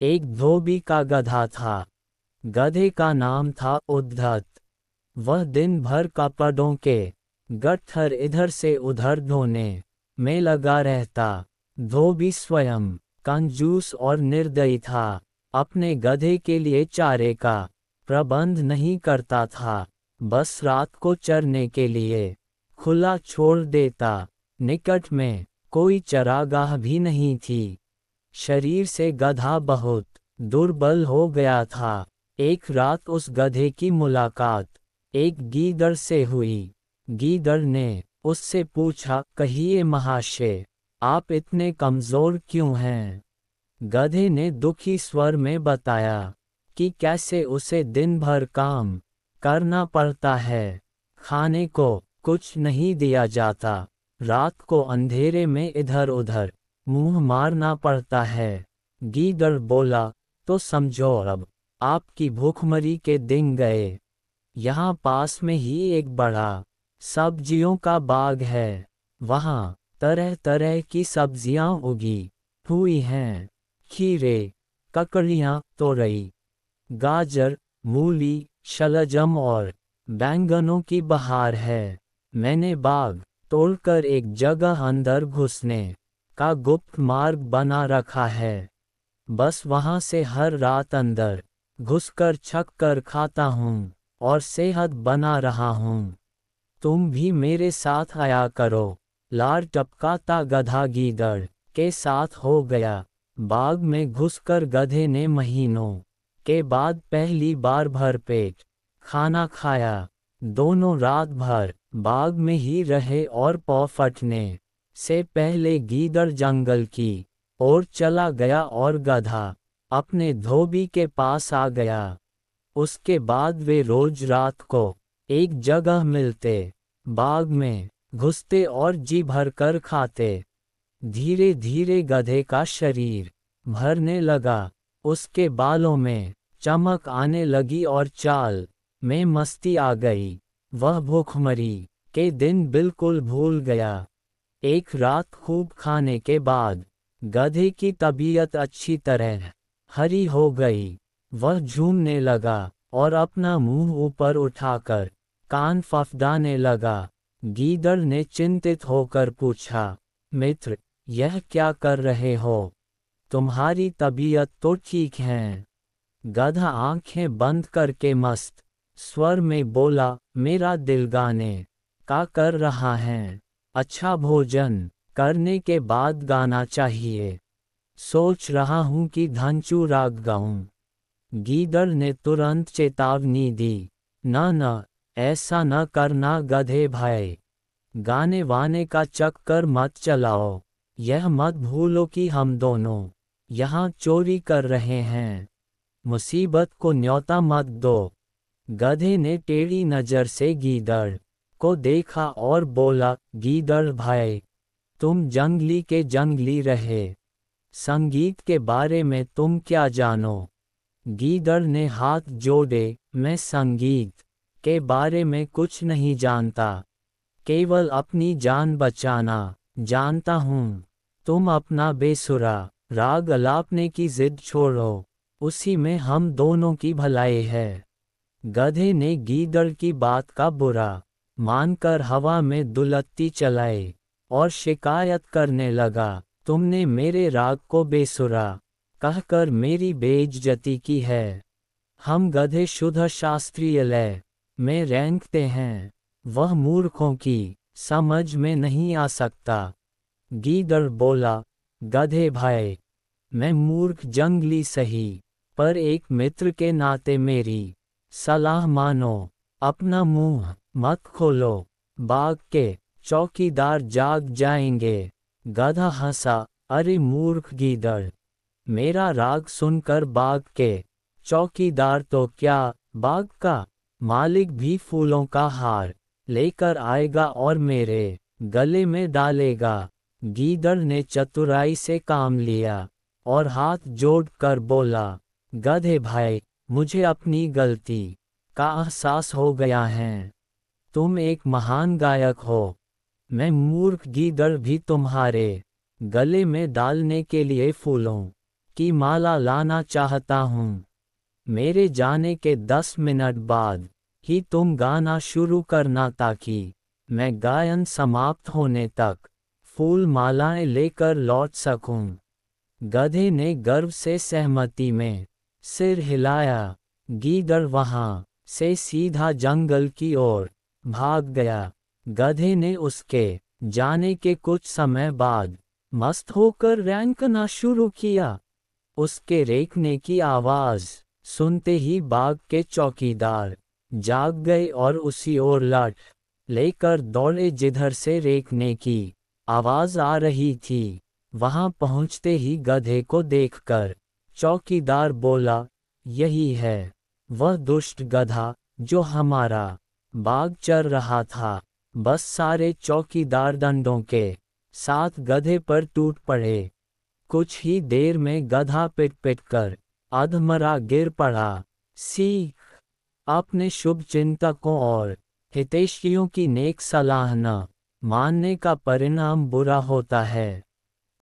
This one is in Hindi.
एक धोबी का गधा था। गधे का नाम था उद्धत। वह दिन भर कपड़ों के गट्ठर इधर से उधर धोने में लगा रहता। धोबी स्वयं कंजूस और निर्दयी था। अपने गधे के लिए चारे का प्रबंध नहीं करता था, बस रात को चरने के लिए खुला छोड़ देता। निकट में कोई चरागाह भी नहीं थी। शरीर से गधा बहुत दुर्बल हो गया था। एक रात उस गधे की मुलाकात एक गीदड़ से हुई। गीदड़ ने उससे पूछा, कहिए महाशय, आप इतने कमजोर क्यों हैं? गधे ने दुखी स्वर में बताया कि कैसे उसे दिन भर काम करना पड़ता है, खाने को कुछ नहीं दिया जाता, रात को अंधेरे में इधर उधर मुंह मारना पड़ता है। गीदड़ बोला, तो समझो अब आपकी भूखमरी के दिन गए। यहाँ पास में ही एक बड़ा सब्जियों का बाग है। वहाँ तरह तरह की सब्जियाँ उगी हुई हैं। खीरे, ककड़ियाँ, तोरई, गाजर, मूली, शलजम और बैंगनों की बहार है। मैंने बाग तोड़कर एक जगह अंदर घुसने का गुप्त मार्ग बना रखा है। बस वहाँ से हर रात अंदर घुसकर छक कर खाता हूँ और सेहत बना रहा हूँ। तुम भी मेरे साथ आया करो। लार टपकाता गधा गीदड़ के साथ हो गया। बाग में घुसकर गधे ने महीनों के बाद पहली बार भरपेट खाना खाया। दोनों रात भर बाग में ही रहे और पौ फटने से पहले गीदड़ जंगल की ओर चला गया और गधा अपने धोबी के पास आ गया। उसके बाद वे रोज रात को एक जगह मिलते, बाग में घुसते और जी भर कर खाते। धीरे धीरे गधे का शरीर भरने लगा। उसके बालों में चमक आने लगी और चाल में मस्ती आ गई। वह भूखमरी के दिन बिल्कुल भूल गया। एक रात खूब खाने के बाद गधे की तबीयत अच्छी तरह हरी हो गई। वह झूमने लगा और अपना मुंह ऊपर उठाकर कान फफडाने लगा। गीदड़ ने चिंतित होकर पूछा, मित्र, यह क्या कर रहे हो? तुम्हारी तबीयत तो ठीक है। गधा आंखें बंद करके मस्त स्वर में बोला, मेरा दिल गाने का कर रहा है। अच्छा भोजन करने के बाद गाना चाहिए। सोच रहा हूँ कि धंचू राग गाऊं। गीदड़ ने तुरंत चेतावनी दी, न, ऐसा न करना गधे भाई। गाने वाने का चक्कर मत चलाओ। यह मत भूलो कि हम दोनों यहाँ चोरी कर रहे हैं। मुसीबत को न्योता मत दो। गधे ने टेढ़ी नजर से गीदड़ को देखा और बोला, गीदड़ भाई, तुम जंगली के जंगली रहे। संगीत के बारे में तुम क्या जानो? गीदड़ ने हाथ जोड़े, मैं संगीत के बारे में कुछ नहीं जानता, केवल अपनी जान बचाना जानता हूँ। तुम अपना बेसुरा राग अलापने की जिद छोड़ो, उसी में हम दोनों की भलाई है। गधे ने गीदड़ की बात का बुरा मानकर हवा में दुलत्ती चलाई और शिकायत करने लगा, तुमने मेरे राग को बेसुरा कहकर मेरी बेइज्जती की है। हम गधे शुद्ध शास्त्रीय लय में रेंगते हैं। वह मूर्खों की समझ में नहीं आ सकता। गीदड़ बोला, गधे भाई, मैं मूर्ख जंगली सही, पर एक मित्र के नाते मेरी सलाह मानो। अपना मुंह मत खोलो, बाग के चौकीदार जाग जाएंगे। गधा हंसा, अरे मूर्ख गीदड़, मेरा राग सुनकर बाग के चौकीदार तो क्या, बाग का मालिक भी फूलों का हार लेकर आएगा और मेरे गले में डालेगा। गीदड़ ने चतुराई से काम लिया और हाथ जोड़कर बोला, गधे भाई, मुझे अपनी गलती का एहसास हो गया है। तुम एक महान गायक हो। मैं मूर्ख गीदड़ भी तुम्हारे गले में डालने के लिए फूलों की माला लाना चाहता हूँ। मेरे जाने के 10 मिनट बाद ही तुम गाना शुरू करना ताकि मैं गायन समाप्त होने तक फूल मालाएं लेकर लौट सकूं। गधे ने गर्व से सहमति में सिर हिलाया। गीदड़ वहां से सीधा जंगल की ओर भाग गया। गधे ने उसके जाने के कुछ समय बाद मस्त होकर रेंकना शुरू किया। उसके रेंकने की आवाज सुनते ही बाग के चौकीदार जाग गए और उसी ओर लाठ लेकर दौड़े जिधर से रेंकने की आवाज आ रही थी। वहां पहुंचते ही गधे को देखकर चौकीदार बोला, यही है वह दुष्ट गधा जो हमारा बाग चर रहा था। बस सारे चौकीदार डंडों के साथ गधे पर टूट पड़े। कुछ ही देर में गधा पिट पिट कर अधमरा गिर पड़ा। सीख, अपने शुभ चिंतकों और हितैषियों की नेक सलाह न मानने का परिणाम बुरा होता है।